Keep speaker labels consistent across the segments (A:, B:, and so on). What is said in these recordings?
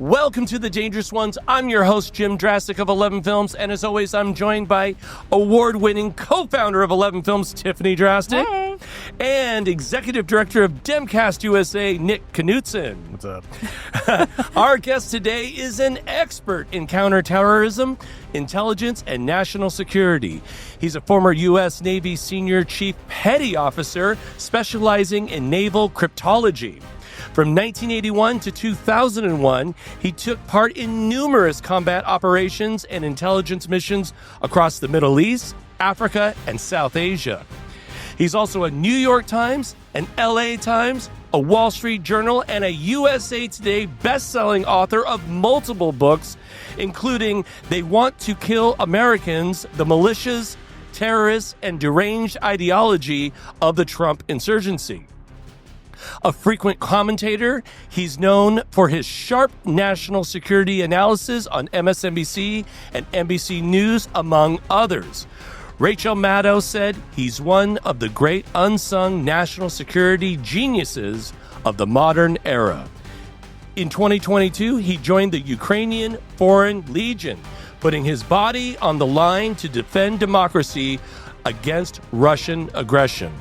A: Welcome to The Dangerous Ones. I'm your host, Jim Drastic of 11 Films, and as always, I'm joined by award-winning co-founder of 11 Films, Tiffany Drastic,
B: hey,
A: and executive director of Demcast USA, Nick Knudsen.
C: What's up?
A: Our guest today is an expert in counter-terrorism, intelligence, and national security. He's a former U.S. Navy Senior Chief Petty Officer specializing in naval cryptology. From 1981 to 2001, he took part in numerous combat operations and intelligence missions across the Middle East, Africa, and South Asia. He's also a New York Times, an LA Times, a Wall Street Journal, and a USA Today best-selling author of multiple books, including They Want to Kill Americans, The Militias, Terrorists, and Deranged Ideology of the Trump Insurgency. A frequent commentator, he's known for his sharp national security analysis on MSNBC and NBC News, among others. Rachel Maddow said he's one of the great unsung national security geniuses of the modern era. In 2022, he joined the Ukrainian Foreign Legion, putting his body on the line to defend democracy against Russian aggression.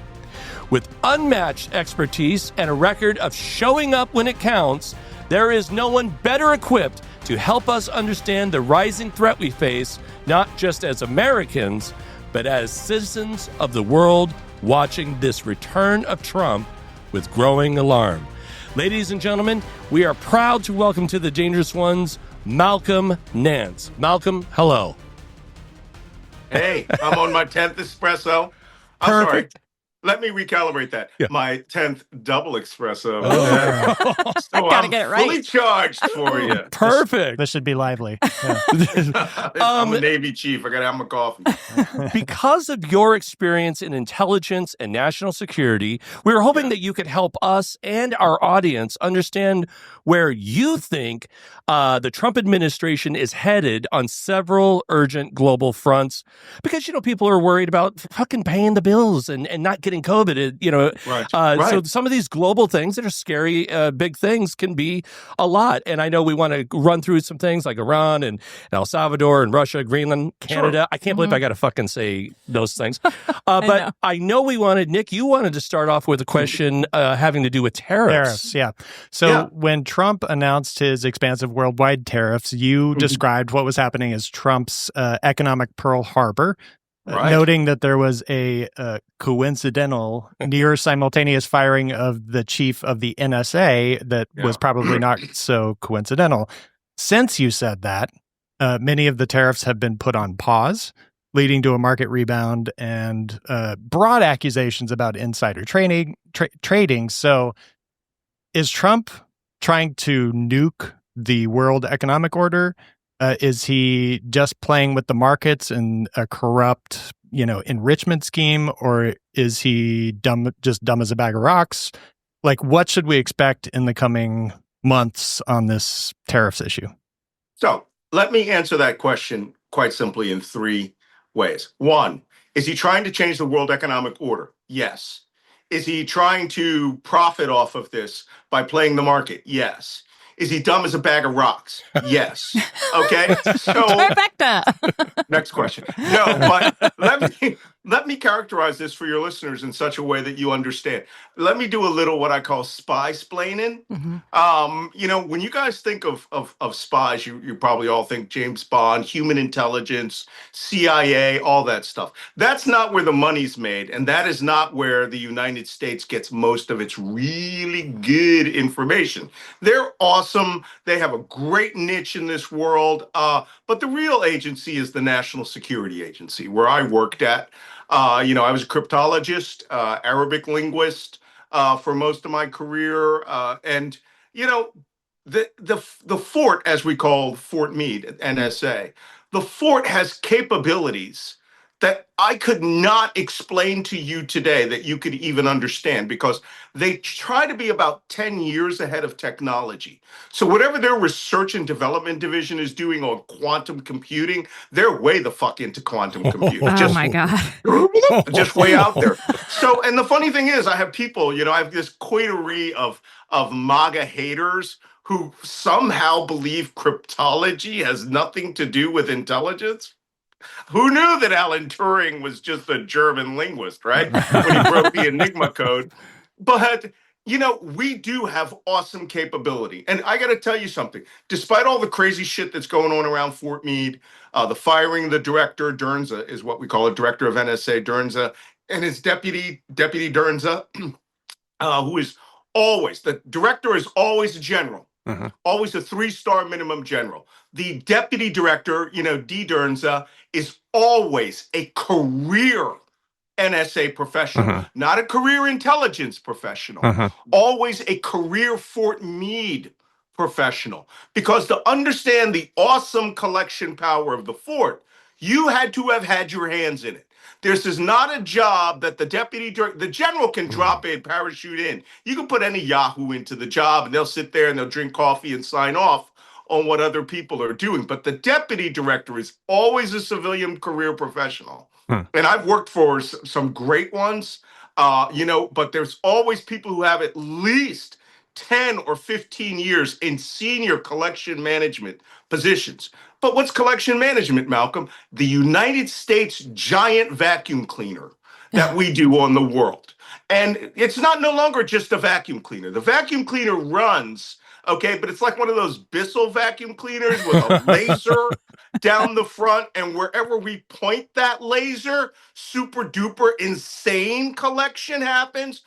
A: With unmatched expertise and a record of showing up when it counts, there is no one better equipped to help us understand the rising threat we face, not just as Americans, but as citizens of the world watching this return of Trump with growing alarm. Ladies and gentlemen, we are proud to welcome to The Dangerous Ones, Malcolm Nance. Malcolm, hello.
D: Hey, I'm on my 10th espresso. I'm sorry. Let me recalibrate that. Yeah. My 10th double espresso.
B: I gotta get it right.
D: Fully charged for you.
A: Perfect.
C: This should be lively.
D: I'm a Navy chief. I gotta have my coffee.
A: Because of your experience in intelligence and national security, we were hoping that you could help us and our audience understand where you think the Trump administration is headed on several urgent global fronts. Because, you know, people are worried about fucking paying the bills and not getting COVID, you know.
D: Right.
A: So some of these global things that are scary, big things can be a lot. And I know we want to run through some things like Iran and El Salvador and Russia, Greenland, Canada. Sure. I can't believe I got to fucking say those things. But I know we wanted, Nick, you wanted to start off with a question having to do with tariffs.
C: Yeah. So when Trump announced his expansive worldwide tariffs, you described what was happening as Trump's economic Pearl Harbor. Noting that there was a coincidental near simultaneous firing of the chief of the NSA that was probably not so coincidental. Since you said that, many of the tariffs have been put on pause, leading to a market rebound and broad accusations about insider trading. So is Trump trying to nuke the world economic order? Is he just playing with the markets in a corrupt, enrichment scheme, or is he just dumb as a bag of rocks? Like, what should we expect in the coming months on this tariffs issue?
D: So let me answer that question quite simply in three ways. One, is he trying to change the world economic order? Yes. Is he trying to profit off of this by playing the market? Yes. Is he dumb as a bag of rocks? Yes. Okay. So
B: Perfecta.
D: Next question. No, but let me characterize this for your listeners in such a way that you understand. Let me do a little what I call spy-splaining. When you guys think of spies, you probably all think James Bond, human intelligence, CIA, all that stuff. That's not where the money's made, and that is not where the United States gets most of its really good information. They're awesome. They have a great niche in this world, but the real agency is the National Security Agency, where I worked at. I was a cryptologist, Arabic linguist for most of my career. The fort, as we call Fort Meade at NSA, the fort has capabilities that I could not explain to you today that you could even understand, because they try to be about 10 years ahead of technology. So whatever their research and development division is doing on quantum computing, they're way the fuck into quantum computing.
B: Oh my God.
D: Just way out there. So, and the funny thing is, I have people, I have this coterie of MAGA haters who somehow believe cryptology has nothing to do with intelligence. Who knew that Alan Turing was just a German linguist, right? When he wrote the Enigma code. But, we do have awesome capability. And I got to tell you something. Despite all the crazy shit that's going on around Fort Meade, the firing of the director, Dernza is what we call it, director of NSA, Dernza, and his deputy Dernza, who is always, the director is always a general. Always a 3-star minimum general. The deputy director, D. Dernza, is always a career NSA professional, not a career intelligence professional, always a career Fort Meade professional. Because to understand the awesome collection power of the fort, you had to have had your hands in it. This is not a job that the general can drop in, parachute in. You can put any Yahoo into the job and they'll sit there and they'll drink coffee and sign off on what other people are doing. But the deputy director is always a civilian career professional. And I've worked for some great ones, but there's always people who have at least 10 or 15 years in senior collection management positions. But what's collection management, Malcolm? The United States giant vacuum cleaner that we do on the world. And it's no longer just a vacuum cleaner. The vacuum cleaner runs, okay, but it's like one of those Bissell vacuum cleaners with a laser down the front, and wherever we point that laser, super duper insane collection happens.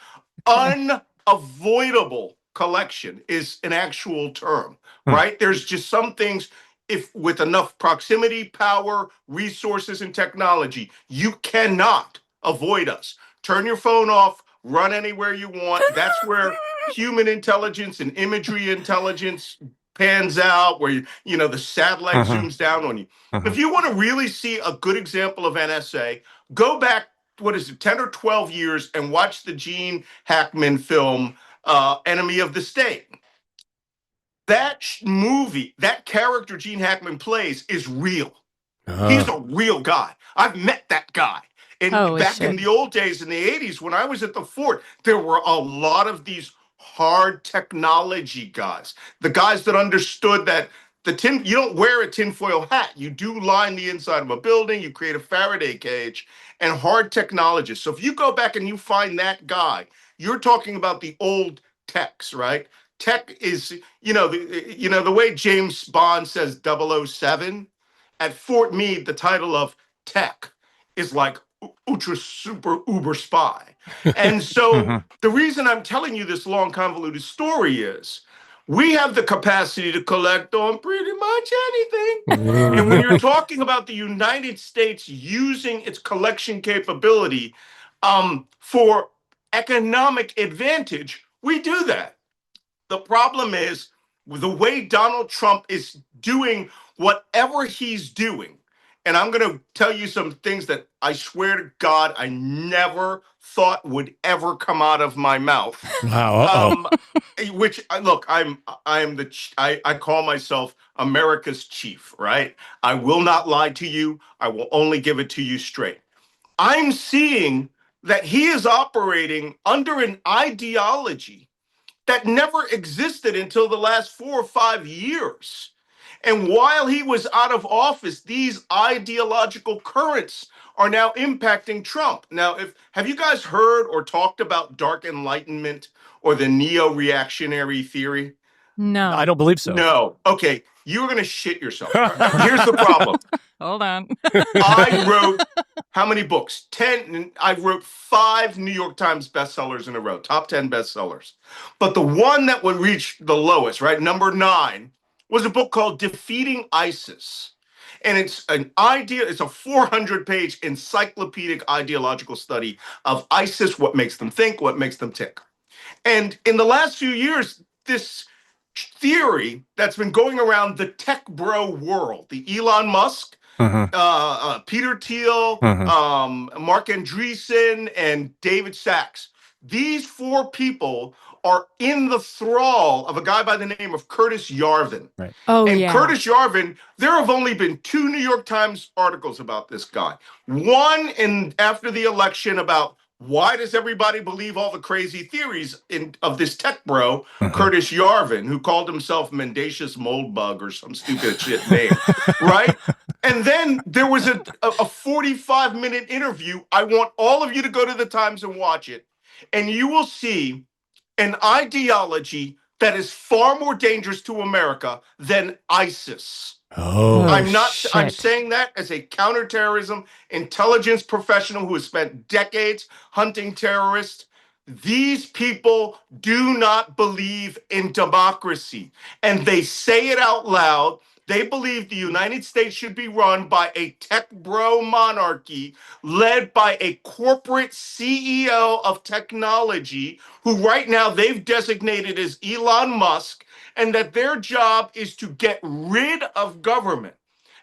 D: Unavoidable collection is an actual term, right? There's just some things, if with enough proximity, power, resources, and technology, you cannot avoid us. Turn your phone off, run anywhere you want. That's where human intelligence and imagery intelligence pans out, where the satellite zooms down on you. If you want to really see a good example of NSA, go back, 10 or 12 years and watch the Gene Hackman film, Enemy of the State. That movie, that character Gene Hackman plays is real. He's a real guy. I've met that guy. And back in the old days, in the 80s, when I was at the fort, there were a lot of these hard technology guys. The guys that understood that you don't wear a tinfoil hat. You do line the inside of a building. You create a Faraday cage, and hard technologists. So if you go back and you find that guy, you're talking about the old techs, right? Tech is, the way James Bond says 007, at Fort Meade, the title of tech is like ultra super uber spy. And so the reason I'm telling you this long convoluted story is we have the capacity to collect on pretty much anything. And when you're talking about the United States using its collection capability for economic advantage, we do that. The problem is the way Donald Trump is doing whatever he's doing. And I'm going to tell you some things that I swear to God I never thought would ever come out of my mouth.
A: Wow.
D: Which look, I call myself America's chief, right? I will not lie to you. I will only give it to you straight. I'm seeing that he is operating under an ideology that never existed until the last 4 or 5 years. And while he was out of office, these ideological currents are now impacting Trump. Now, have you guys heard or talked about dark enlightenment or the neo-reactionary theory?
B: No.
A: I don't believe so.
D: No. Okay. You're going to shit yourself. Here's the problem.
B: Hold on.
D: I wrote how many books? 10. I wrote 5 New York Times bestsellers in a row, top 10 bestsellers. But the one that would reach the lowest, right, number 9, was a book called Defeating ISIS. And it's a 400-page encyclopedic ideological study of ISIS, what makes them think, what makes them tick. And in the last few years, this theory that's been going around the tech bro world, the Elon Musk, Peter Thiel, Mark Andreessen, and David Sachs. These 4 people are in the thrall of a guy by the name of Curtis Yarvin.
A: Right.
B: Oh,
D: and
B: yeah.
D: Curtis Yarvin, there have only been 2 New York Times articles about this guy. One after the election about Why does everybody believe all the crazy theories of this tech bro, Curtis Yarvin, who called himself Mendacious Moldbug or some stupid shit name, right? And then there was a 45-minute interview. I want all of you to go to the Times and watch it, and you will see an ideology that is far more dangerous to America than ISIS. I'm saying that as a counterterrorism intelligence professional who has spent decades hunting terrorists. These people do not believe in democracy, and they say it out loud. They believe the United States should be run by a tech bro monarchy led by a corporate CEO of technology who right now they've designated as Elon Musk, and that their job is to get rid of government.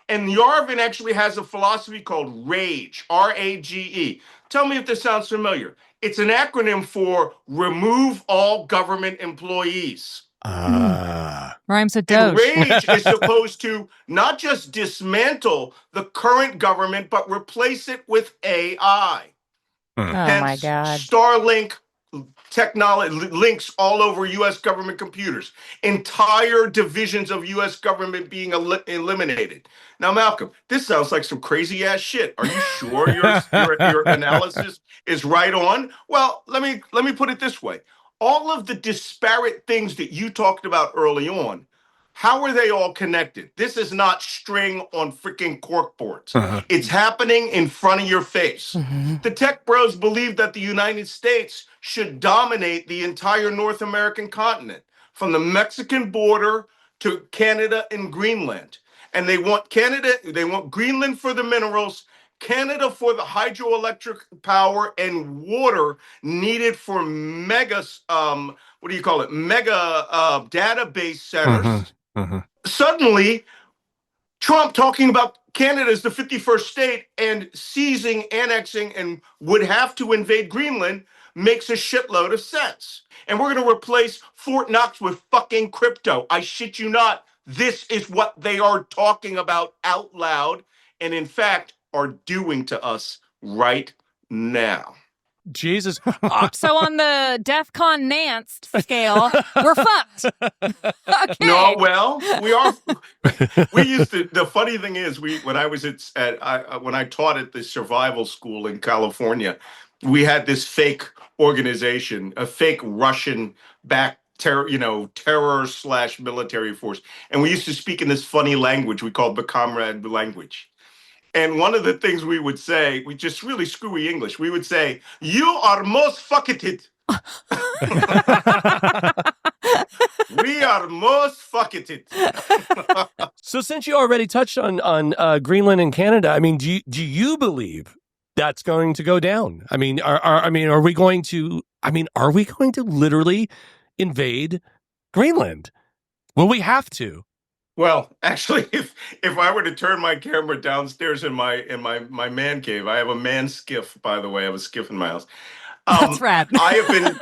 D: And Yarvin actually has a philosophy called RAGE, R-A-G-E. Tell me if this sounds familiar. It's an acronym for remove all government employees.
B: Rhymes with
D: And
B: Doge.
D: RAGE is supposed to not just dismantle the current government, but replace it with AI.
B: Oh my God.
D: Starlink technology links all over U.S. government computers. Entire divisions of U.S. government being eliminated. Now, Malcolm, this sounds like some crazy ass shit. Are you sure your analysis is right on? Well, let me put it this way. All of the disparate things that you talked about early on, how are they all connected? This is not string on freaking corkboards. It's happening in front of your face. The tech bros believe that the United States should dominate the entire North American continent, from the Mexican border to Canada and Greenland. And they want Greenland for the minerals, Canada for the hydroelectric power and water needed for mega, mega database centers. Suddenly, Trump talking about Canada as the 51st state and seizing, annexing, and would have to invade Greenland makes a shitload of sense. And we're going to replace Fort Knox with fucking crypto. I shit you not. This is what they are talking about out loud, and in fact, are doing to us right now.
A: Jesus.
B: So on the DEFCON Nance scale, we're fucked. Okay.
D: No, well, we are. We used to. The funny thing is, when I taught at the survival school in California, we had this fake organization, a fake Russian-backed terror/military force, and we used to speak in this funny language we called the comrade language. And one of the things we would say, we just really screwy English, we would say, "You are most fucketed." We are most fucketed.
A: So since you already touched on Greenland and Canada, I mean, do you believe that's going to go down? I mean, are we going to literally invade Greenland? Will we have to?
D: Well, actually, if I were to turn my camera downstairs in my man cave, I have a man skiff, by the way. I have a skiff in my house.
B: That's rad.
D: I have been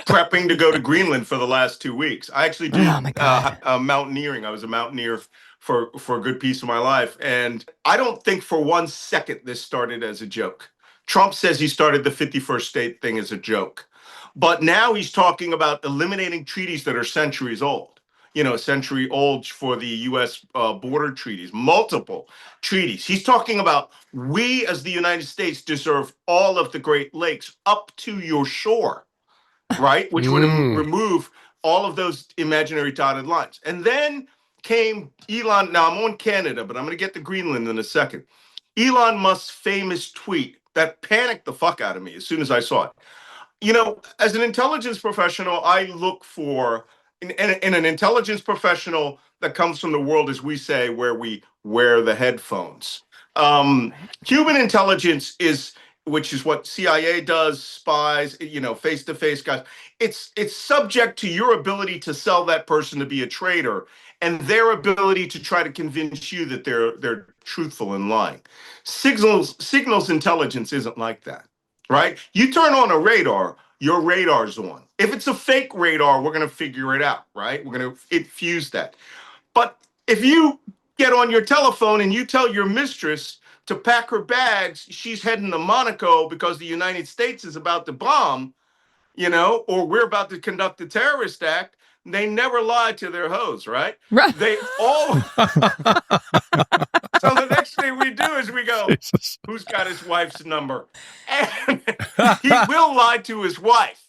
D: prepping to go to Greenland for the last 2 weeks. I actually did mountaineering. I was a mountaineer for a good piece of my life. And I don't think for 1 second this started as a joke. Trump says he started the 51st state thing as a joke. But now he's talking about eliminating treaties that are centuries old. A century old for the U.S. Border treaties, multiple treaties. He's talking about we as the United States deserve all of the Great Lakes up to your shore, right? Which would remove all of those imaginary dotted lines. And then came Elon. Now I'm on Canada, but I'm going to get to Greenland in a second. Elon Musk's famous tweet that panicked the fuck out of me as soon as I saw it. As an intelligence professional, I look for in an intelligence professional that comes from the world, as we say, where we wear the headphones. Human intelligence which is what CIA does, spies, face-to-face guys. It's subject to your ability to sell that person to be a traitor and their ability to try to convince you that they're truthful and lying. Signals intelligence isn't like that, right? You turn on a radar, your radar's on. If it's a fake radar, we're going to figure it out, right? We're going to fuse that. But if you get on your telephone and you tell your mistress to pack her bags. She's heading to Monaco because the United States is about to bomb, or we're about to conduct a terrorist act. They never lie to their hoes, right?
B: Right.
D: They all. So the next thing we do is we go,
C: Jesus.
D: who's got his wife's number? And he will lie to his wife.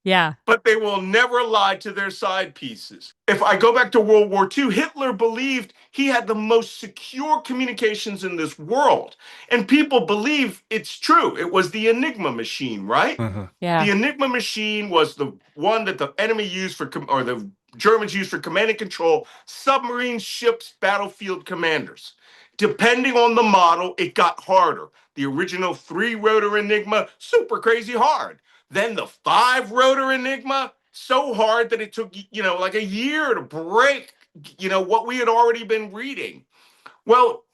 B: Yeah.
D: But they will never lie to their side pieces. If I go back to World War II, Hitler believed he had the most secure communications in this world. And people believe it's true. It was the Enigma machine, right?
B: Yeah.
D: The Enigma machine was the one that the enemy used or the Germans used for command and control submarine ships, battlefield commanders. Depending on the model, it got harder. The original 3-rotor Enigma, super crazy hard. Then the 5-rotor Enigma, so hard that it took, like a year to break, what we had already been reading. Well,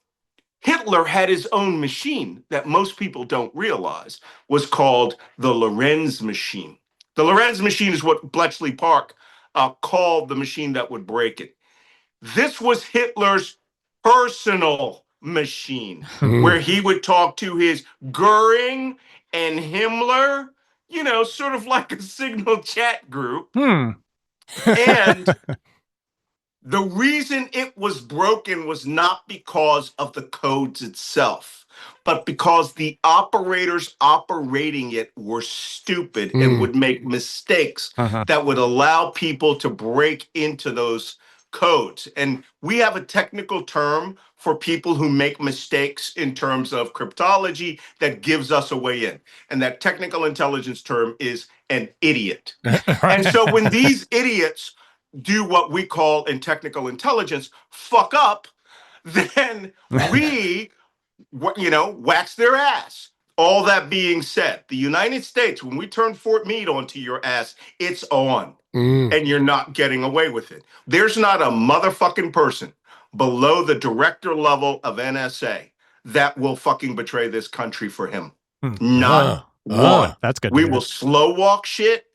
D: Hitler had his own machine that most people don't realize was called the Loren Machine. The Loren Machine is what Bletchley Park called the machine that would break it. This was Hitler's personal machine, where he would talk to his Goering and Himmler, sort of like a signal chat group. And the reason it was broken was not because of the codes itself, but because the operators operating it were stupid and would make mistakes that would allow people to break into those codes. And we have a technical term for people who make mistakes in terms of cryptology that gives us a way in. And that technical intelligence term is an idiot. And so when these idiots do what we call in technical intelligence, fuck up, then we, wax their ass. All that being said, the United States, when we turn Fort Meade onto your ass, it's on. And you're not getting away with it. There's not a motherfucking person below the director level of NSA that will fucking betray this country for him. Not one.
C: That's good.
D: We will slow walk shit.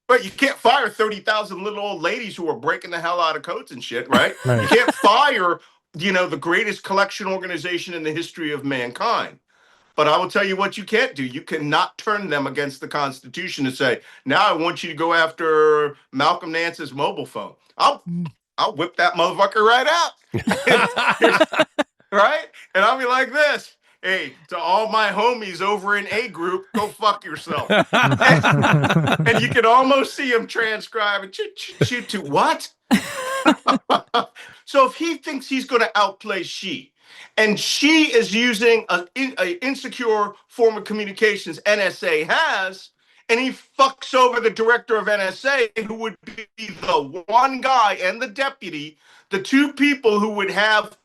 D: But you can't fire 30,000 little old ladies who are breaking the hell out of codes and shit, right? You can't fire, the greatest collection organization in the history of mankind. But I will tell you what you can't do. You cannot turn them against the Constitution and say, now I want you to go after Malcolm Nance's mobile phone. I'll whip that motherfucker right out. Right? And I'll be like this. Hey, to all my homies over in A group, go fuck yourself. And you can almost see him transcribe and shoot to what? So if he thinks he's going to outplay she, and she is using an insecure form of communications NSA has, and he fucks over the director of NSA, who would be the one guy and the deputy, the two people who would have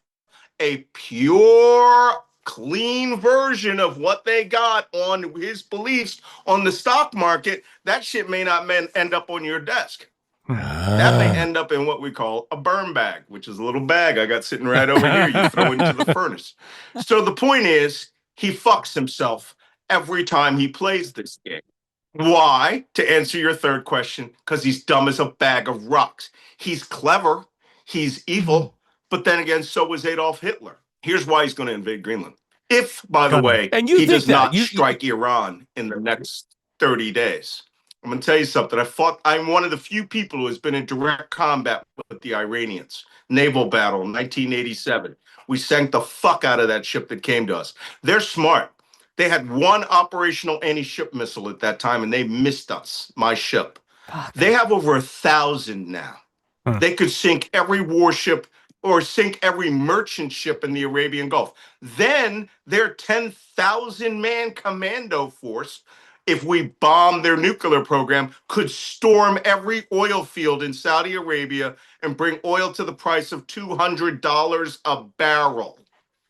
D: a pure, clean version of what they got on his beliefs on the stock market, that shit may not end up on your desk. That may end up in what we call a burn bag, which is a little bag I got sitting right over here. You throw into the furnace. So the point is, he fucks himself every time he plays this game. Why? To answer your third question, because he's dumb as a bag of rocks. He's clever. He's evil. But then again, so was Adolf Hitler. Here's why he's going to invade Greenland. If, by the way, he does not strike Iran in the next 30 days. I'm going to tell you something. I'm one of the few people who has been in direct combat with the Iranians. Naval battle, 1987. We sank the fuck out of that ship that came to us. They're smart. They had one operational anti-ship missile at that time, and they missed us, my ship. Fuck. They have over 1,000 now. They could sink every warship or sink every merchant ship in the Arabian Gulf. Then their 10,000-man commando force, if we bomb their nuclear program, could storm every oil field in Saudi Arabia and bring oil to the price of $200 a barrel.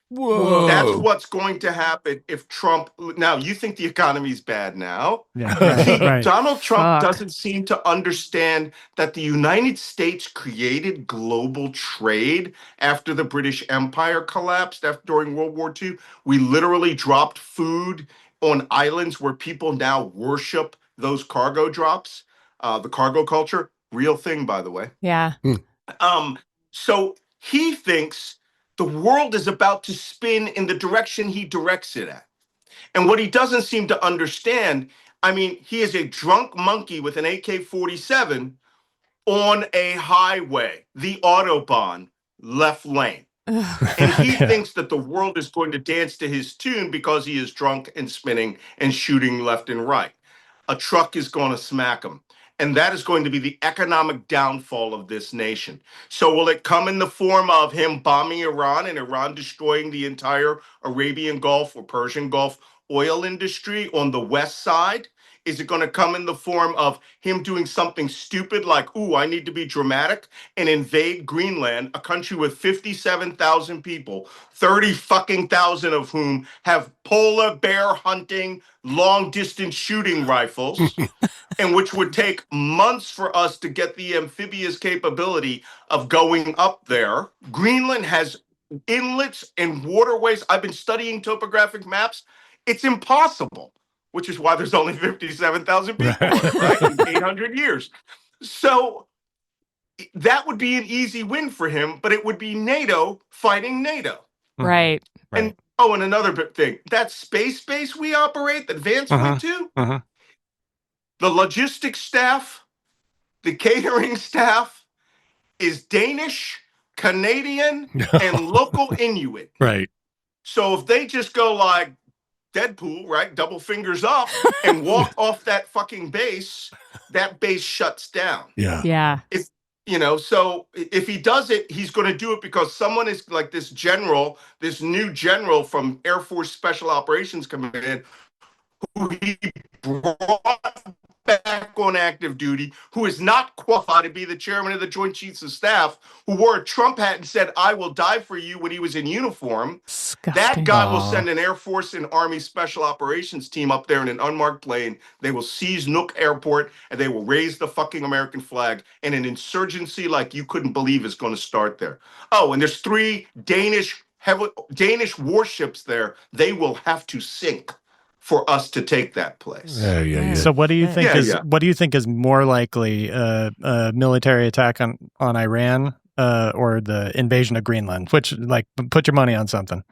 A: Whoa.
D: That's what's going to happen if Trump... Now, you think the economy's bad now.
C: Yeah.
D: Right. Donald Trump doesn't seem to understand that the United States created global trade after the British Empire collapsed during World War II. We literally dropped food on islands where people now worship those cargo drops. The cargo culture, real thing, by the way.
B: Yeah.
D: So he thinks the world is about to spin in the direction he directs it at. And what he doesn't seem to understand, I mean, he is a drunk monkey with an AK-47 on a highway, the Autobahn, left lane. And he thinks that the world is going to dance to his tune because he is drunk and spinning and shooting left and right. A truck is going to smack him. And that is going to be the economic downfall of this nation. So will it come in the form of him bombing Iran and Iran destroying the entire Arabian Gulf or Persian Gulf oil industry on the west side? Is it going to come in the form of him doing something stupid like, ooh, I need to be dramatic and invade Greenland, a country with 57,000 people, 30 fucking thousand of whom have polar bear hunting, long distance shooting rifles, and which would take months for us to get the amphibious capability of going up there. Greenland has inlets and waterways. I've been studying topographic maps. It's impossible. Which is why there's only 57,000 people, right? In 800 years. So that would be an easy win for him, but it would be NATO fighting NATO.
B: Right.
D: And and another big thing, that space base we operate that Vance went to, the logistics staff, the catering staff is Danish, Canadian, and local Inuit.
A: Right.
D: So if they just go like, Deadpool, right? Double fingers up and walk off that fucking base, that base shuts down.
A: Yeah.
B: Yeah.
D: If so if he does it, he's going to do it because someone is like this general, this new general from Air Force Special Operations Command, who he brought back on active duty, who is not qualified to be the chairman of the Joint Chiefs of Staff, who wore a Trump hat and said, I will die for you when he was in uniform.
B: Disgusting.
D: That guy will send an Air Force and Army Special Operations team up there in an unmarked plane. They will seize Nuuk Airport and they will raise the fucking American flag. And an insurgency like you couldn't believe is going to start there. Oh, and there's 3 Danish warships there. They will have to sink for us to take that place.
A: Yeah.
C: So what do you think what do you think is more likely, a military attack on Iran or the invasion of Greenland? Which, like, put your money on something.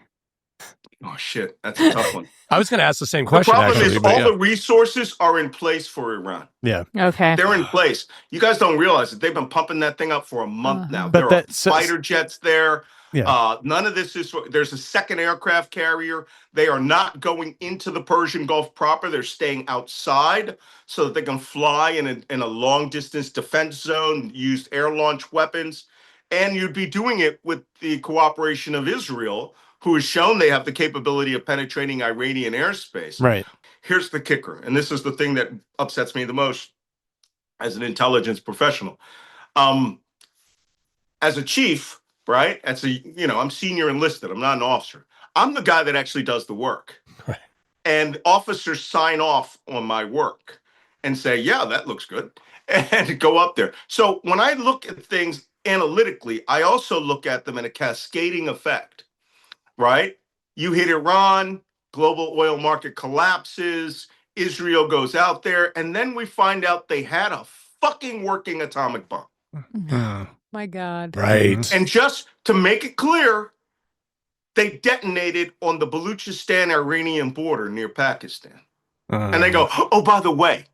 D: Oh shit, that's a tough one.
A: I was going to ask the same question.
D: The problem is all the resources are in place for Iran.
C: Yeah.
B: Okay.
D: They're in place. You guys don't realize that they've been pumping that thing up for a month now. There are fighter jets there.
C: Yeah.
D: None of this is, there's a second aircraft carrier. They are not going into the Persian Gulf proper. They're staying outside so that they can fly in a long distance defense zone, use air launch weapons. And you'd be doing it with the cooperation of Israel, who has shown they have the capability of penetrating Iranian airspace.
C: Right.
D: Here's the kicker. And this is the thing that upsets me the most as an intelligence professional. As a chief, right? I'm senior enlisted. I'm not an officer. I'm the guy that actually does the work.
A: Right.
D: And officers sign off on my work and say, yeah, that looks good, and go up there. So when I look at things analytically, I also look at them in a cascading effect, right? You hit Iran, global oil market collapses, Israel goes out there, and then we find out they had a fucking working atomic bomb.
B: My God.
A: Right.
D: And just to make it clear, they detonated on the Baluchistan-Iranian border near Pakistan. And they go, oh, by the way,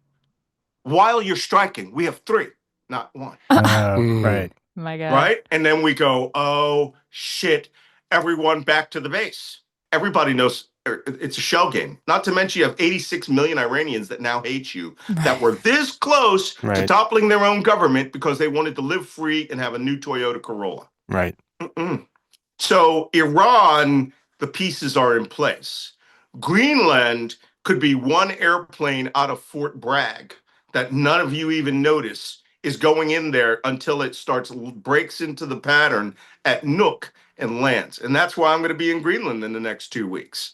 D: while you're striking, we have 3, not 1.
C: Right.
B: My God.
D: Right? And then we go, oh, shit, everyone back to the base. Everybody knows it's a shell game. Not to mention you have 86 million Iranians that now hate you, that were this close to toppling their own government because they wanted to live free and have a new Toyota Corolla.
A: Right.
D: So Iran, the pieces are in place. Greenland could be one airplane out of Fort Bragg that none of you even notice is going in there until it breaks into the pattern at Nuuk and lands. And that's why I'm going to be in Greenland in the next 2 weeks.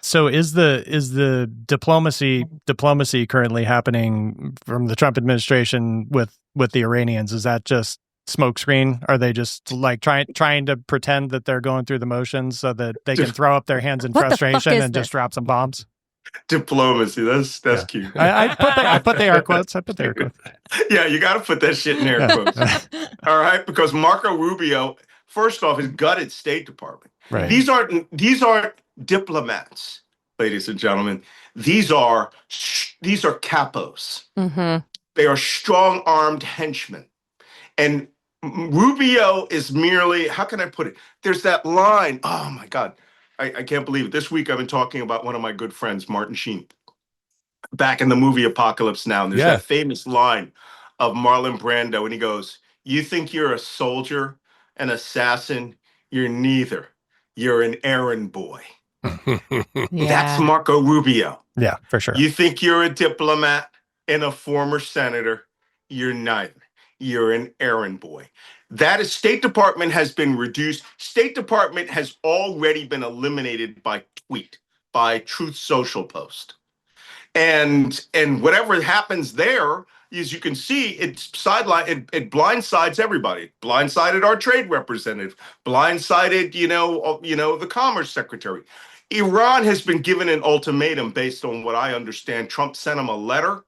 C: So is the diplomacy currently happening from the Trump administration with the Iranians? Is that just smokescreen? Are they just like trying to pretend that they're going through the motions so that they can throw up their hands in frustration and just drop some bombs?
D: Diplomacy. That's cute.
C: I put the air quotes.
D: Yeah, you got to put that shit in air quotes. All right, because Marco Rubio first off, his gutted State Department.
C: Right.
D: These aren't diplomats, ladies and gentlemen. These are capos.
B: Mm-hmm.
D: They are strong-armed henchmen. And Rubio is merely, how can I put it? There's that line. Oh my God. I can't believe it. This week I've been talking about one of my good friends, Martin Sheen, back in the movie Apocalypse Now. And there's that famous line of Marlon Brando, and he goes, "You think you're a soldier, an assassin? You're neither. You're an errand boy." That's Marco Rubio.
C: Yeah, for sure.
D: You think you're a diplomat and a former senator? You're neither. You're an errand boy. That is, State Department has been reduced. State Department has already been eliminated by tweet, by Truth Social post. And whatever happens there, as you can see, it blindsides everybody. It blindsided our trade representative, blindsided, the Commerce Secretary. Iran has been given an ultimatum based on what I understand. Trump sent him a letter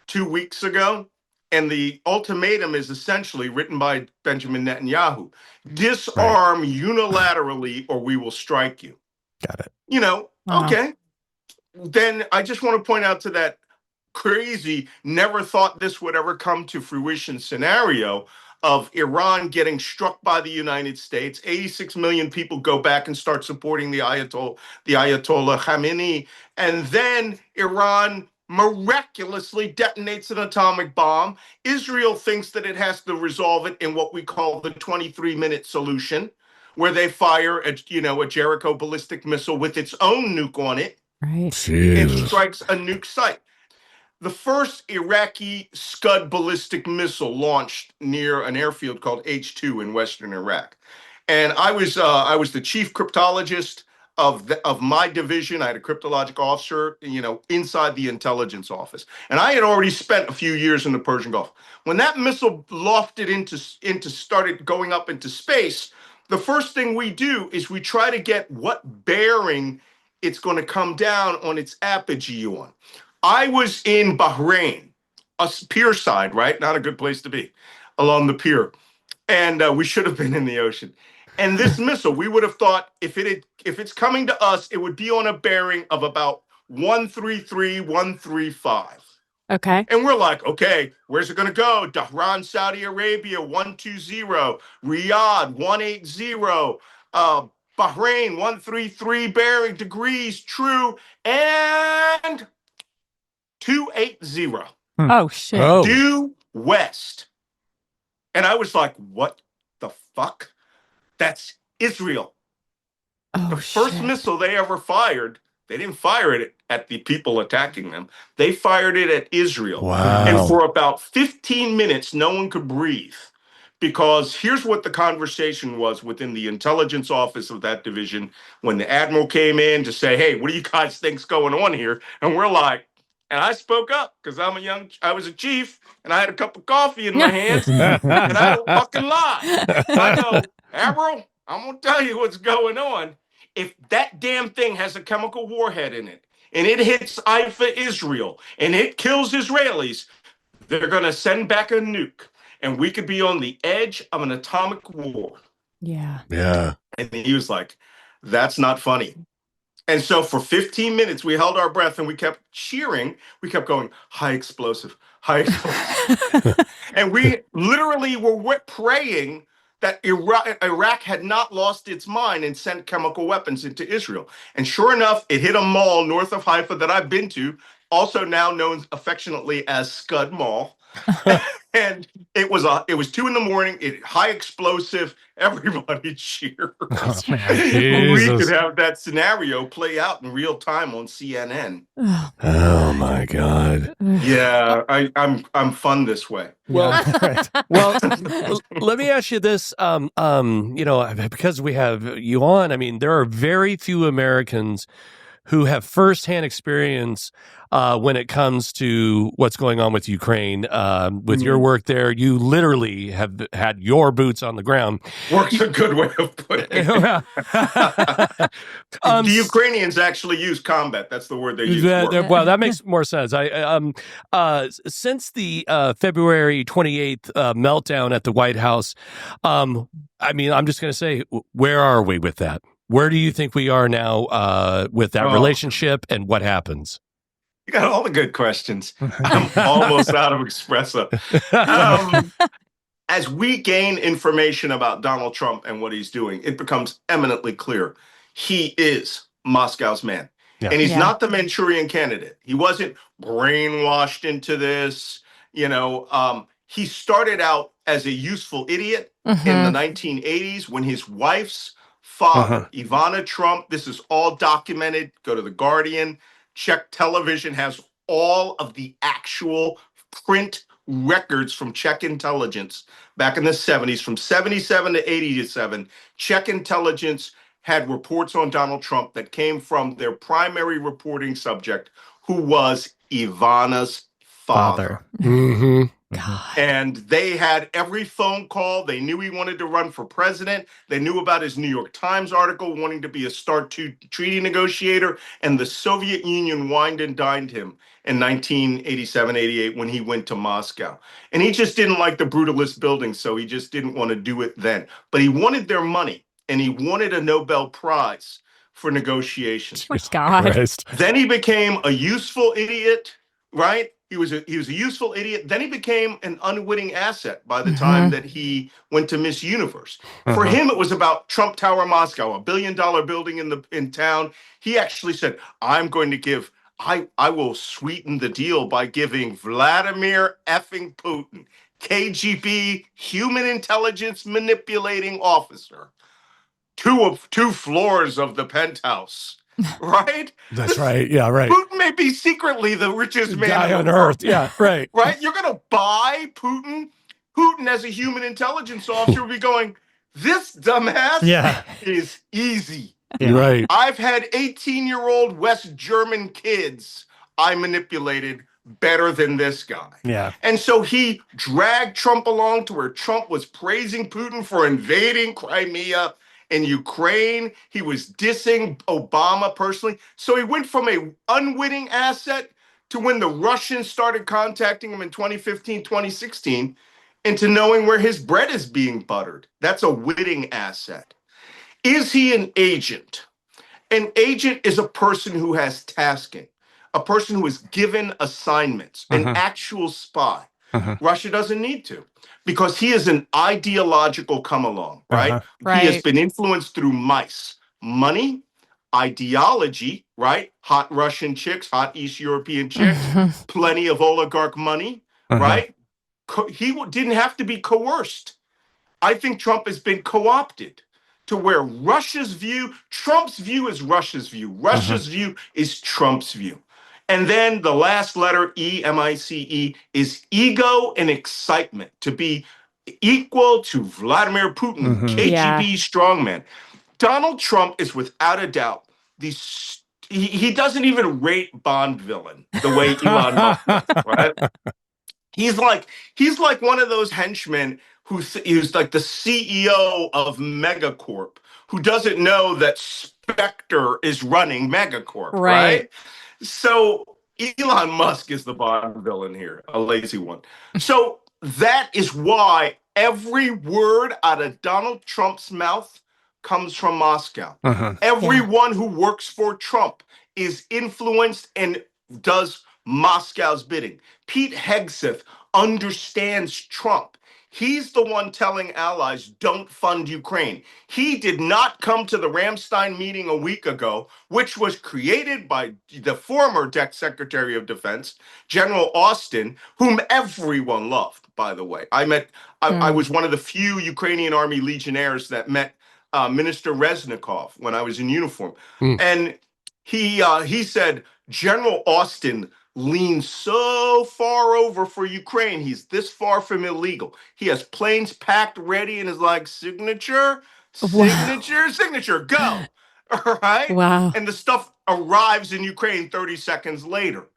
D: 2 weeks ago. And the ultimatum is essentially written by Benjamin Netanyahu: disarm unilaterally or we will strike you.
C: Got it.
D: Okay. Then I just want to point out to that crazy, never thought this would ever come to fruition scenario of Iran getting struck by the United States. 86 million people go back and start supporting the Ayatollah Khamenei. And then Iran miraculously detonates an atomic bomb. Israel thinks that it has to resolve it in what we call the 23-minute solution, where they fire a Jericho ballistic missile with its own nuke on it.
B: Right.
D: It strikes a nuke site. The first Iraqi Scud ballistic missile launched near an airfield called H2 in western Iraq. And I was the chief cryptologist of my division. I had a cryptologic officer, inside the intelligence office. And I had already spent a few years in the Persian Gulf. When that missile lofted started going up into space, the first thing we do is we try to get what bearing it's going to come down on its apogee on. I was in Bahrain, a pier side, right? Not a good place to be, along the pier. And we should have been in the ocean. And this missile, we would have thought if it's coming to us, it would be on a bearing of about 133, 135.
B: Okay.
D: And we're like, okay, where's it going to go? Dhahran, Saudi Arabia, 120. Riyadh, 180. Bahrain, 133 bearing degrees, true. And 280.
B: Oh, shit.
A: Oh.
D: Due west. And I was like, what the fuck? That's Israel.
B: Oh,
D: The first missile they ever fired, they didn't fire it at the people attacking them. They fired it at Israel.
A: Wow.
D: And for about 15 minutes, no one could breathe. Because here's what the conversation was within the intelligence office of that division when the admiral came in to say, hey, what do you guys think's going on here? And we're like, and I spoke up because I was a chief and I had a cup of coffee in my hands and I don't fucking lie. I go, Admiral, I'm going to tell you what's going on. If that damn thing has a chemical warhead in it and it hits Haifa, Israel, and it kills Israelis, they're going to send back a nuke. And we could be on the edge of an atomic war.
B: Yeah.
A: Yeah.
D: And he was like, that's not funny. And so for 15 minutes, we held our breath and we kept cheering. We kept going, high explosive, high explosive. And we literally were praying that Iraq had not lost its mind and sent chemical weapons into Israel. And sure enough, it hit a mall north of Haifa that I've been to, also now known affectionately as Scud Mall. And it was 2 a.m. High explosive. Everybody cheered.
C: Oh, man.
D: We
A: Jesus.
D: could have that scenario play out in real time on CNN.
A: Oh my God.
D: Yeah, I'm fun this way.
A: Well,
C: Right.
A: well, let me ask you this. Because we have you on, I mean, there are very few Americans who have firsthand experience when it comes to what's going on with Ukraine. With your work there, you literally have had your boots on the ground.
D: Work's a good way of putting it. The Ukrainians actually use combat. That's the word they use.
A: Well, that makes more sense. Since the February 28th meltdown at the White House, I mean, I'm just going to say, where are we with that? Where do you think we are now with that relationship, and what happens?
D: You got all the good questions. I'm almost out of espresso. As we gain information about Donald Trump and what he's doing, it becomes eminently clear he is Moscow's man. Yeah. And he's not the Manchurian candidate. He wasn't brainwashed into this. He started out as a useful idiot in the 1980s when his wife's father, Ivana Trump, this is all documented. Go to The Guardian. Czech television has all of the actual print records from Czech intelligence back in the 70s. From 77 to 87, Czech intelligence had reports on Donald Trump that came from their primary reporting subject, who was Ivana's father. And they had every phone call. They knew he wanted to run for president. They knew about his New York Times article wanting to be a START II treaty negotiator. And the Soviet Union wined and dined him in 1987, 88 when he went to Moscow. And he just didn't like the brutalist building, so he just didn't want to do it then. But he wanted their money, and he wanted a Nobel Prize for negotiations.
B: Oh my God.
D: Then he became a useful idiot, right? He was a useful idiot. Then he became an unwitting asset by the time that he went to Miss Universe. For him, it was about Trump Tower Moscow, $1 billion building in town. He actually said, I will sweeten the deal by giving Vladimir effing Putin, KGB, human intelligence manipulating officer, two floors of the penthouse. Right?
A: That's right. Yeah, right.
D: Putin may be secretly the richest man
A: guy on earth. Yeah, right.
D: Right? You're going to buy Putin? Putin, as a human intelligence officer, will be going, this dumbass is easy.
A: Yeah. Right.
D: I've had 18-year-old West German kids I manipulated better than this guy.
A: Yeah.
D: And so he dragged Trump along to where Trump was praising Putin for invading Crimea in Ukraine. He was dissing Obama personally. So he went from a unwitting asset to when the Russians started contacting him in 2015, 2016, into knowing where his bread is being buttered. That's a witting asset. Is he an agent? An agent is a person who has tasking, a person who is given assignments, an actual spy. Russia doesn't need to, because he is an ideological come along, right? He has been influenced through mice, money, ideology, right? Hot Russian chicks, hot East European chicks, plenty of oligarch money, right? He didn't have to be coerced. I think Trump has been co-opted to where Russia's view, Trump's view is Russia's view. Russia's view is Trump's view. And then the last letter, E, M-I-C-E, is ego and excitement, to be equal to Vladimir Putin, KGB strongman. Donald Trump is without a doubt, he doesn't even rate Bond villain the way Elon Musk does, right? He's like one of those henchmen who's like the CEO of Megacorp, who doesn't know that Spectre is running Megacorp, right? So Elon Musk is the Bond villain here, a lazy one. So that is why every word out of Donald Trump's mouth comes from Moscow. Everyone who works for Trump is influenced and does Moscow's bidding. Pete Hegseth understands Trump. He's the one telling allies, don't fund Ukraine. He did not come to the Ramstein meeting a week ago, which was created by the former Secretary of Defense, General Austin, whom everyone loved, by the way. I was one of the few Ukrainian Army legionnaires that met Minister Reznikov when I was in uniform. And he said, General Austin leans so far over for Ukraine. He's this far from illegal. He has planes packed ready and is like, signature, go. All right.
B: Wow.
D: And the stuff arrives in Ukraine 30 seconds later.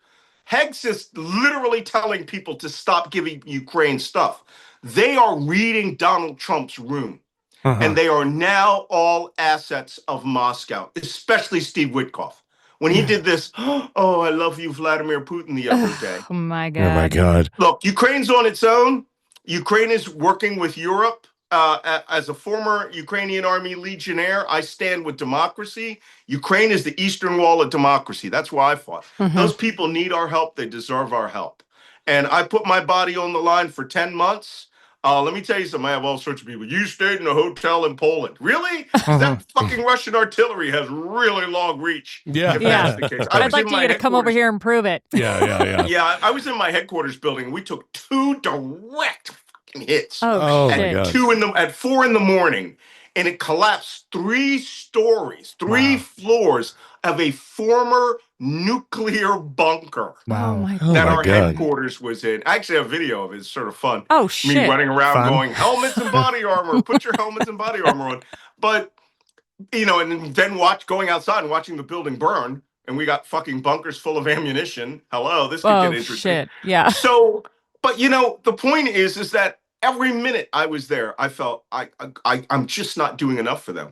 D: Hegs is literally telling people to stop giving Ukraine stuff. They are reading Donald Trump's room. And they are now all assets of Moscow, especially Steve Witkoff. When he did this, oh, I love you, Vladimir Putin, the other day.
B: Oh my God.
A: Oh my God.
D: Look, Ukraine's on its own. Ukraine is working with Europe. As a former Ukrainian Army legionnaire, I stand with democracy. Ukraine is the Eastern Wall of democracy. That's why I fought. Those people need our help. They deserve our help. And I put my body on the line for 10 months. Let me tell you something. I have all sorts of people. You stayed in a hotel in Poland. Really? That fucking Russian artillery has really long reach.
A: Yeah.
D: If that's the case.
B: I'd like you to come over here and prove it.
A: Yeah.
D: Yeah, I was in my headquarters building. We took 2 direct fucking hits
B: Oh,
A: my
B: shit.
A: God.
D: at 4 in the morning, and it collapsed 3 stories, 3 floors of a former nuclear bunker
B: Oh my
A: Oh
D: that
A: my
D: our
A: God.
D: headquarters was in. I actually have a video of it. It's sort of fun.
B: Oh,
D: Me
B: shit.
D: running around
C: Fun.
D: going, helmets and body armor, put your helmets and body armor on. But, and then going outside and watching the building burn, and we got fucking bunkers full of ammunition. Hello, this could
B: Oh,
D: get interesting.
B: shit. Yeah.
D: So, but the point is that every minute I was there, I felt I'm just not doing enough for them.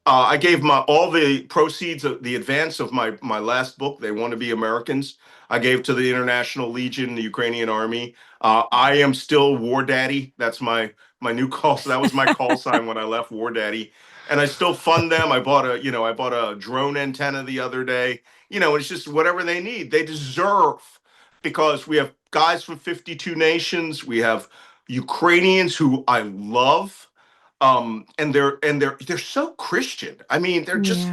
D: I gave all the proceeds of the advance of my last book, They Want to Be Americans. I gave to the International Legion, the Ukrainian Army. I am still War Daddy. That's my new call. So that was my call sign when I left, War Daddy. And I still fund them. I bought a drone antenna the other day. It's just whatever they need. They deserve, because we have guys from 52 nations. We have Ukrainians who I love. And they're so Christian. I mean, they're just,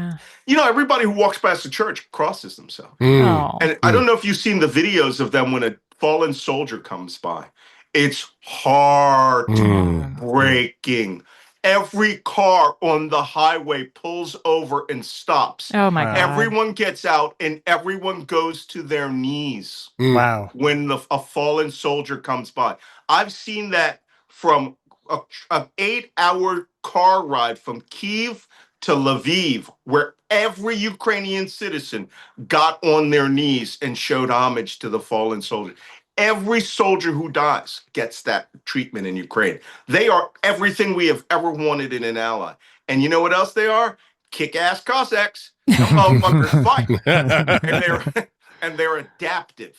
D: everybody who walks past the church crosses themselves.
B: Oh.
D: And I don't know if you've seen the videos of them when a fallen soldier comes by. It's heartbreaking. Every car on the highway pulls over and stops.
B: Oh my God.
D: Everyone gets out and everyone goes to their knees
C: Wow.
D: when a fallen soldier comes by. I've seen that from an 8-hour car ride from Kyiv to Lviv, where every Ukrainian citizen got on their knees and showed homage to the fallen soldier. Every soldier who dies gets that treatment in Ukraine. They are everything we have ever wanted in an ally. And you know what else they are? Kick-ass Cossacks. Them motherfuckers fight. And they're adaptive.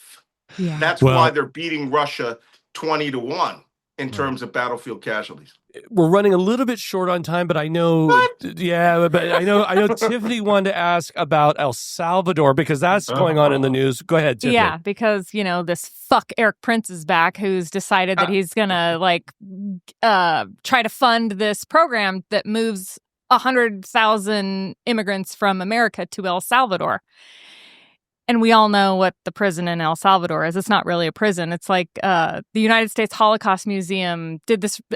B: Yeah.
D: That's why they're beating Russia 20-1 in terms of battlefield casualties.
A: We're running a little bit short on time, but I know, but I know Tiffany wanted to ask about El Salvador because that's going on in the news. Go ahead, Tiffany.
B: Yeah, because, this fuck Eric Prince is back, who's decided that he's going to, try to fund this program that moves 100,000 immigrants from America to El Salvador. And we all know what the prison in El Salvador is. It's not really a prison. It's like the United States Holocaust Museum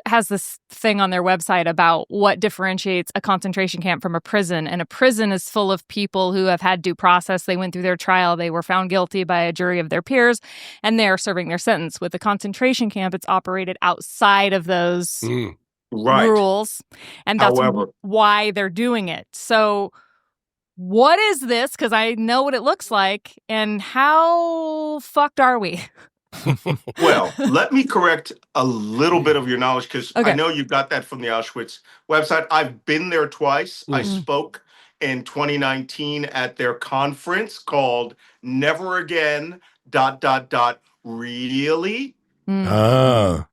B: has this thing on their website about what differentiates a concentration camp from a prison. And a prison is full of people who have had due process. They went through their trial. They were found guilty by a jury of their peers, and they are serving their sentence. With a concentration camp, it's operated outside of those rules. And that's why they're doing it. So what is this? Because I know what it looks like. And how fucked are we?
D: Well, let me correct a little bit of your knowledge, because I know you got that from the Auschwitz website. I've been there twice. I spoke in 2019 at their conference called Never Again, ... Really?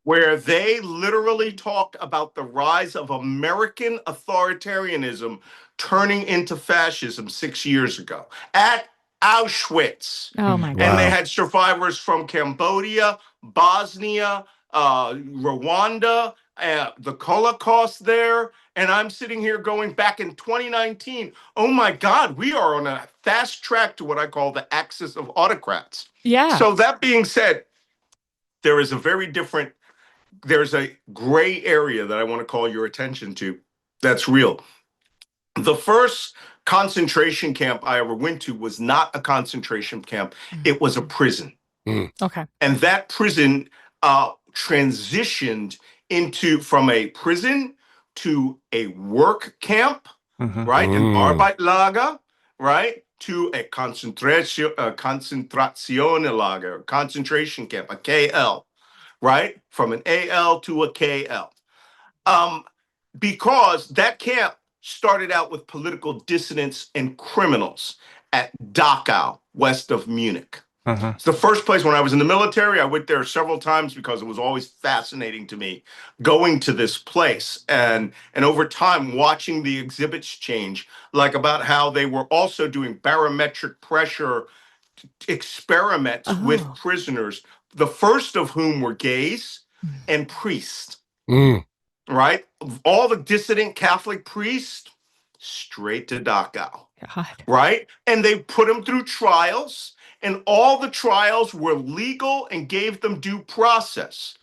D: Where they literally talked about the rise of American authoritarianism turning into fascism 6 years ago at Auschwitz.
B: Oh my God.
D: And they had survivors from Cambodia, Bosnia, Rwanda, the Holocaust there. And I'm sitting here going back in 2019. Oh my God, we are on a fast track to what I call the axis of autocrats.
B: Yeah.
D: So that being said, there's a gray area that I want to call your attention to that's real. The first concentration camp I ever went to was not a concentration camp. It was a prison.
B: Okay.
D: And that prison transitioned from a prison to a work camp right? An Arbeitslager, right? To a Konzentrationslager, concentration camp, a KL, right? From an AL to a KL. Because that camp started out with political dissidents and criminals at Dachau, west of Munich. It's the first place when I was in the military. I went there several times because it was always fascinating to me going to this place. And over time, watching the exhibits change, like about how they were also doing barometric pressure experiments with prisoners, the first of whom were gays and priests. Right? All the dissident Catholic priests, straight to Dachau.
B: God.
D: Right? And they put them through trials, and all the trials were legal and gave them due process.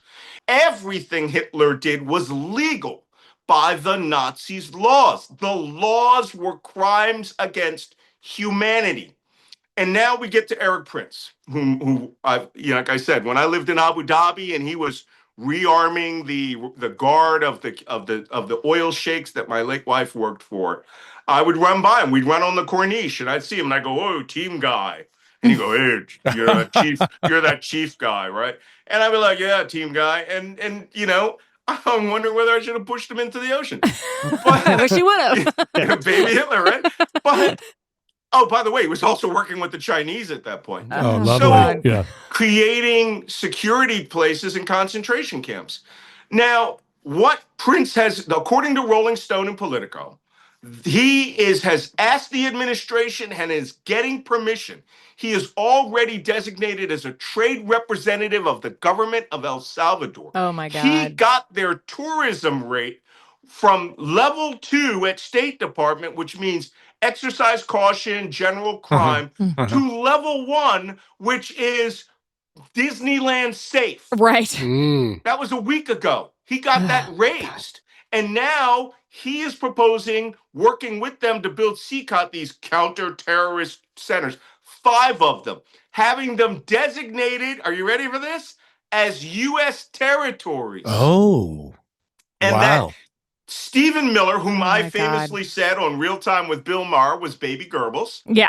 D: Everything Hitler did was legal by the Nazis' laws. The laws were crimes against humanity. And now we get to Eric Prince, who I, like I said, when I lived in Abu Dhabi and he was rearming the guard of the oil sheikhs that my late wife worked for, I would run by him. We'd run on the Corniche, and I'd see him, and I go, "Oh, team guy," and he'd go, "Hey, you're that chief. You're that chief guy, right?" And I'd be like, "Yeah, team guy," and I'm wondering whether I should have pushed him into the ocean. But,
B: I wish you would have.
D: Baby Hitler, right? But oh, by the way, he was also working with the Chinese at that point.
A: Oh, lovely.
D: So,
A: yeah.
D: creating security places and concentration camps. Now, what Prince has, according to Rolling Stone and Politico, he has asked the administration and is getting permission. He is already designated as a trade representative of the government of El Salvador.
B: Oh, my God.
D: He got their tourism rate from level 2 at State Department, which means exercise caution, general crime, to level 1, which is Disneyland safe.
B: Right.
D: That was a week ago. He got that raised. And now he is proposing working with them to build CCOT, these counter-terrorist centers, 5 of them, having them designated, are you ready for this? As U.S. territories.
A: Oh,
D: and
A: wow.
D: That Stephen Miller, whom I
B: my
D: famously said on Real Time with Bill Maher was Baby Goebbels,
B: Yeah.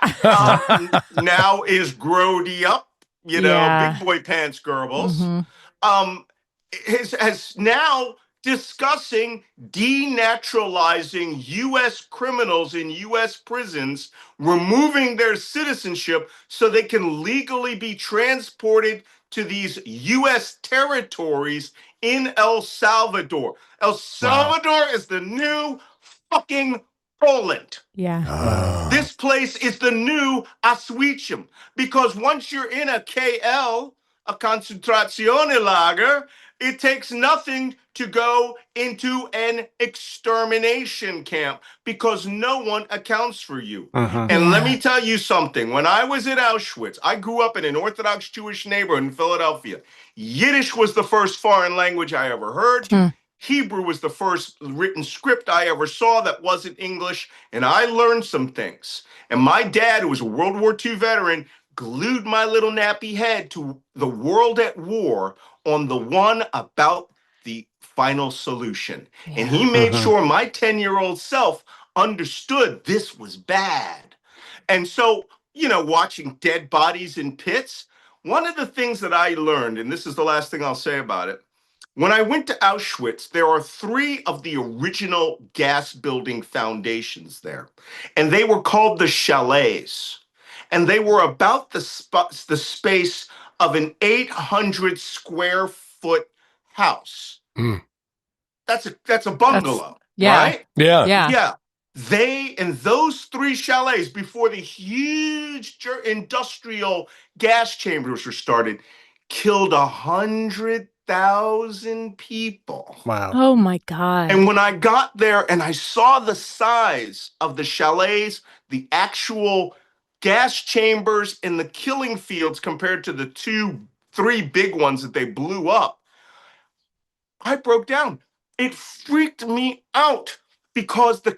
D: now is Grody up,
B: Yeah.
D: big boy pants Goebbels, has now discussing denaturalizing U.S. criminals in U.S. prisons, removing their citizenship so they can legally be transported to these U.S. territories in El Salvador. El Salvador is the new fucking Poland.
B: Yeah.
D: This place is the new Auschwitz, because once you're in a KL, a Konzentrationslager, it takes nothing to go into an extermination camp because no one accounts for you. And let me tell you something. When I was at Auschwitz, I grew up in an Orthodox Jewish neighborhood in Philadelphia. Yiddish was the first foreign language I ever heard. Hebrew was the first written script I ever saw that wasn't English. And I learned some things. And my dad, who was a World War II veteran, glued my little nappy head to The World at War on the one about the final solution. And he made sure my 10-year-old self understood this was bad. And so, watching dead bodies in pits, one of the things that I learned, and this is the last thing I'll say about it, when I went to Auschwitz, there are 3 of the original gas building foundations there. And they were called the chalets. And they were about the space of an 800 square foot house. That's a bungalow, right?
A: Yeah.
D: They, and those 3 chalets, before the huge industrial gas chambers were started, killed 100,000 people.
A: Wow.
B: Oh my God.
D: And when I got there and I saw the size of the chalets, the actual gas chambers and the killing fields compared to the 3 big ones that they blew up, I broke down. It freaked me out because the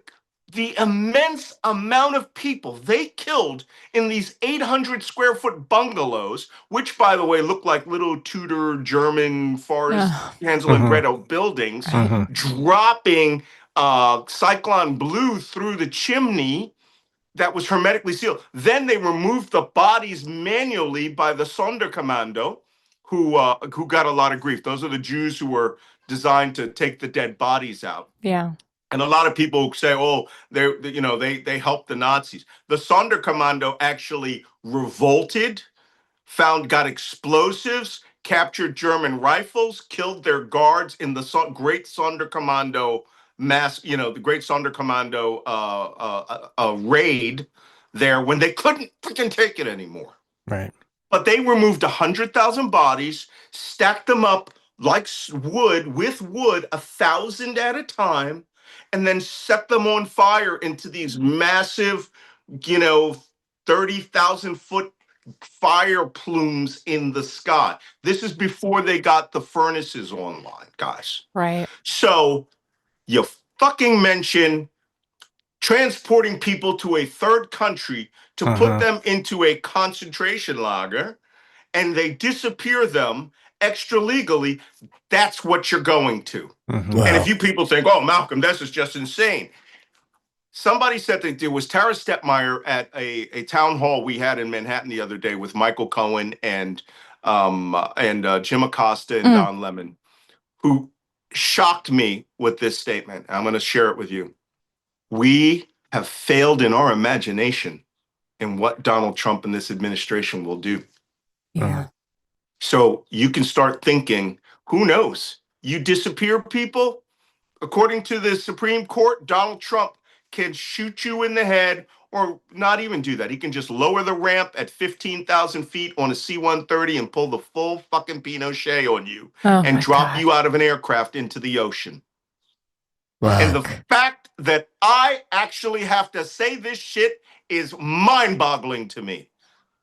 D: immense amount of people they killed in these 800 square foot bungalows, which, by the way, look like little Tudor German Forest Hansel and Gretel buildings, dropping cyclone blew through the chimney that was hermetically sealed. Then they removed the bodies manually by the Sonderkommando, who got a lot of grief. Those are the Jews who were designed to take the dead bodies out.
B: Yeah.
D: And a lot of people say, "Oh, they helped the Nazis." The Sonderkommando actually revolted, got explosives, captured German rifles, killed their guards in the Great Sonderkommando the Great Sonderkommando raid there when they couldn't freaking take it anymore.
A: Right.
D: But they removed 100,000 bodies, stacked them up like wood, 1,000 at a time, and then set them on fire into these massive, 30,000-foot fire plumes in the sky. This is before they got the furnaces online, guys.
B: Right.
D: So you fucking mention transporting people to a third country to put them into a concentration lager, and they disappear them extra legally. That's what you're going to.
A: Wow.
D: And if you people think, "Oh, Malcolm, this is just insane." Somebody said that there was Tara Stepmeyer at a town hall we had in Manhattan the other day with Michael Cohen and Jim Acosta and Don Lemon, who shocked me with this statement. I'm going to share it with you. We have failed in our imagination in what Donald Trump and this administration will do.
B: Yeah.
D: So you can start thinking, who knows? You disappear people. According to the Supreme Court, Donald Trump can shoot you in the head, or not even do that. He can just lower the ramp at 15,000 feet on a C-130 and pull the full fucking Pinochet on you and drop you out of an aircraft into the ocean. Wow. And the fact that I actually have to say this shit is mind-boggling to me.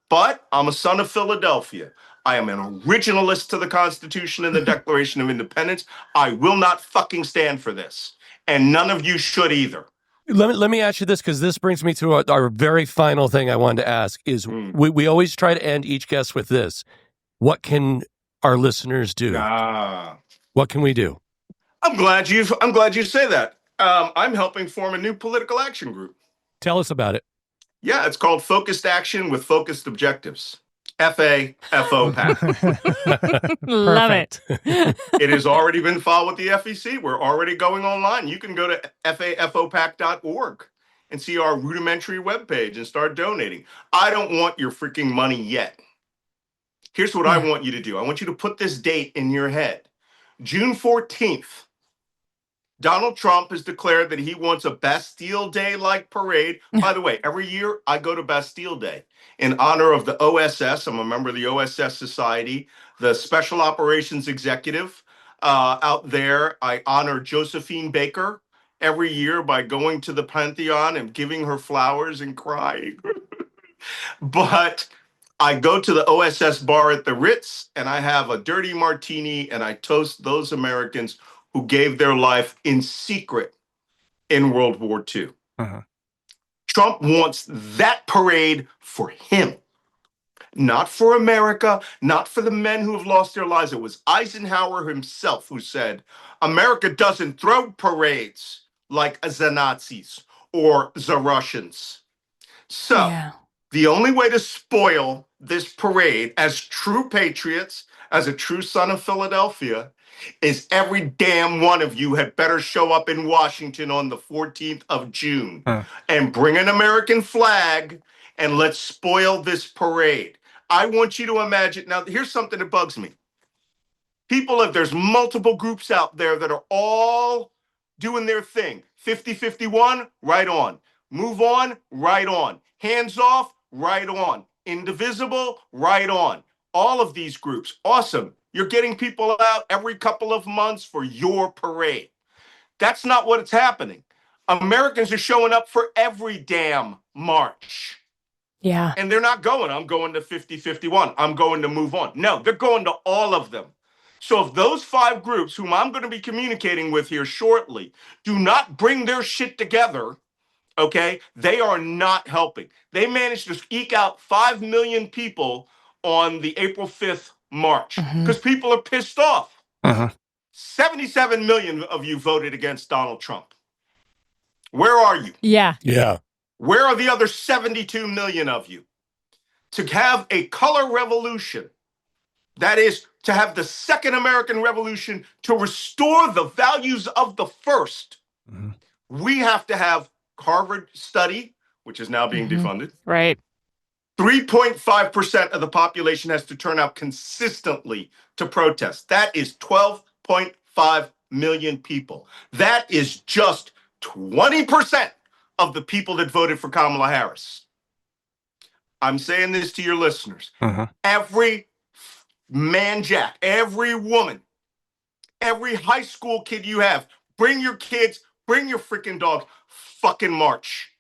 D: But I'm a son of Philadelphia. I am an originalist to the Constitution and the Declaration of Independence. I will not fucking stand for this. And none of you should either.
A: Let me ask you this, because this brings me to our very final thing I wanted to ask is we always try to end each guest with this. What can our listeners do? What can we do?
D: I'm glad you say that. I'm helping form a new political action group.
A: Tell us about it.
D: Yeah, it's called Focused Action with Focused Objectives. FAFO PAC.
B: Love it.
D: It has already been filed with the FEC. We're already going online. You can go to fafopac.org and see our rudimentary webpage and start donating. I don't want your freaking money yet. Here's what I want you to do. I want you to put this date in your head. June 14th. Donald Trump has declared that he wants a Bastille Day-like parade. By the way, every year I go to Bastille Day in honor of the OSS. I'm a member of the OSS Society, the Special Operations Executive out there. I honor Josephine Baker every year by going to the Pantheon and giving her flowers and crying. But I go to the OSS bar at the Ritz and I have a dirty martini and I toast those Americans who gave their life in secret in World War II. Trump wants that parade for him, not for America, not for the men who have lost their lives. It was Eisenhower himself who said, America doesn't throw parades like the Nazis or the Russians. So the only way to spoil this parade as true patriots, as a true son of Philadelphia, is every damn one of you had better show up in Washington on the 14th of June and bring an American flag and let's spoil this parade. I want you to imagine. Now, here's something that bugs me. There's multiple groups out there that are all doing their thing. 50-51, right on. Move on, right on. Hands off, right on. Indivisible, right on. All of these groups, awesome. You're getting people out every couple of months for your parade. That's not what's happening. Americans are showing up for every damn march.
B: Yeah.
D: And they're not going, I'm going to 50-51. I'm going to move on. No, they're going to all of them. So if those 5 groups, whom I'm going to be communicating with here shortly, do not bring their shit together, okay, they are not helping. They managed to eke out 5 million people on the April 5th march because people are pissed off. 77 million of you voted against Donald Trump. Where are you?
B: Yeah.
A: Yeah.
D: Where are the other 72 million of you? To have a color revolution, that is, to have the second American Revolution, to restore the values of the first, we have to have Harvard study, which is now being defunded.
B: Right.
D: 3.5% of the population has to turn out consistently to protest. That is 12.5 million people. That is just 20% of the people that voted for Kamala Harris. I'm saying this to your listeners. Every man jack, every woman, every high school kid you have, bring your kids, bring your freaking dogs, fucking march.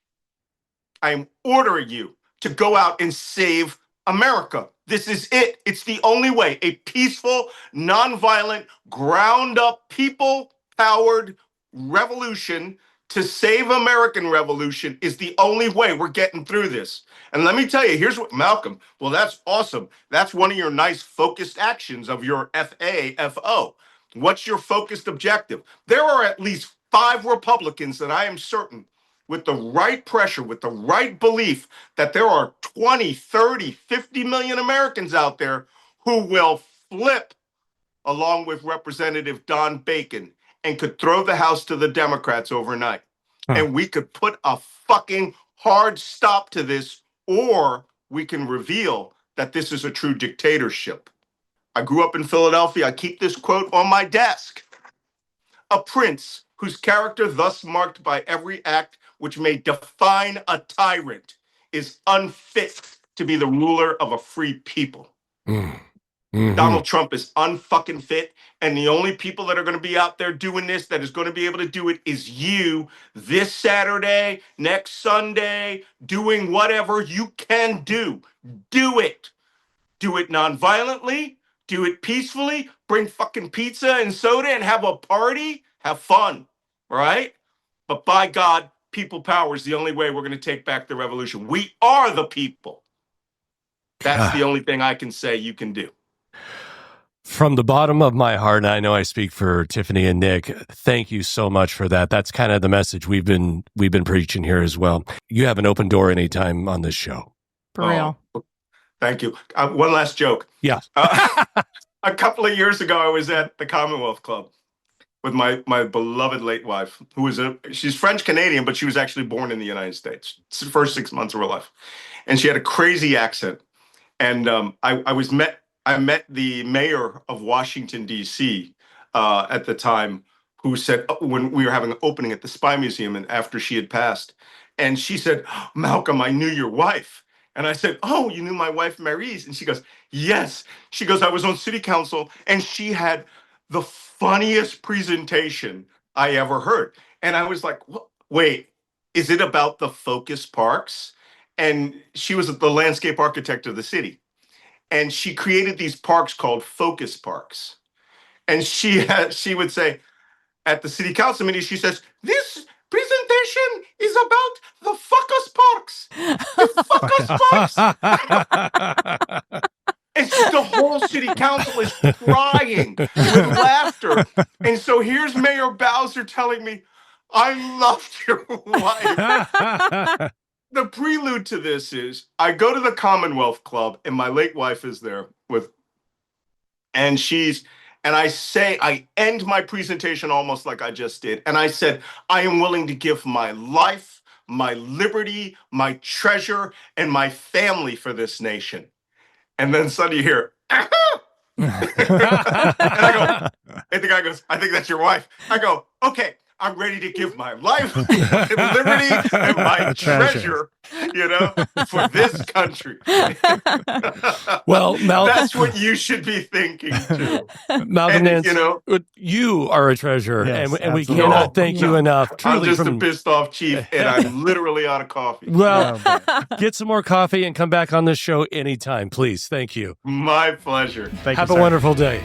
D: I am ordering you to go out and save America. This is it. It's the only way. A peaceful, nonviolent, ground-up, people-powered revolution to save American revolution is the only way we're getting through this. And let me tell you, here's what, Malcolm, well, that's awesome. That's one of your nice focused actions of your FAFO. What's your focused objective? There are at least 5 Republicans that I am certain, with the right pressure, with the right belief, that there are 20, 30, 50 million Americans out there who will flip along with Representative Don Bacon and could throw the House to the Democrats overnight. And we could put a fucking hard stop to this, or we can reveal that this is a true dictatorship. I grew up in Philadelphia. I keep this quote on my desk. A prince whose character thus marked by every act which may define a tyrant is unfit to be the ruler of a free people. Donald Trump is unfucking fit, and the only people that are going to be out there doing this, that is going to be able to do it, is you this Saturday, next Sunday, doing whatever you can do. Do it. Do it nonviolently. Do it peacefully. Bring fucking pizza and soda and have a party. Have fun, all right? But by God, people power is the only way we're going to take back the revolution. We are the people. That's the only thing I can say you can do.
A: From the bottom of my heart, and I know I speak for Tiffany and Nick, thank you so much for that. That's kind of the message we've been preaching here as well. You have an open door anytime on this show.
B: For real.
D: Thank you. One last joke.
A: Yeah.
D: A couple of years ago, I was at the Commonwealth Club with my beloved late wife, she's French-Canadian, but she was actually born in the United States. It's the first 6 months of her life. And she had a crazy accent. And I met the mayor of Washington, D.C. At the time, who said, when we were having an opening at the Spy Museum and after she had passed, and she said, Malcolm, I knew your wife. And I said, oh, you knew my wife, Maryse? And she goes, yes. She goes, I was on city council, and she had the funniest presentation I ever heard. And I was like, wait, is it about the focus parks? And she was the landscape architect of the city. And she created these parks called focus parks. And she would say at the city council meeting, she says, this presentation is about the focus parks. The focus parks. And the whole city council is crying with laughter. And so here's Mayor Bowser telling me, I loved your wife. The prelude to this is I go to the Commonwealth Club and my late wife is there and I end my presentation almost like I just did. And I said, I am willing to give my life, my liberty, my treasure, and my family for this nation. And then suddenly you hear, and I go, and the guy goes, I think that's your wife. I go, okay, I'm ready to give my life, my liberty, and my treasure, for this country.
A: Well, Malcolm,
D: that's what you should be thinking too.
A: Malcolm Nance, you are a treasure,
C: yes,
A: and we cannot thank you enough. Truly,
D: I'm just a pissed off chief, and I'm literally out of coffee.
A: Well, get some more coffee and come back on this show anytime, please. Thank you.
D: My pleasure.
A: Have a wonderful day.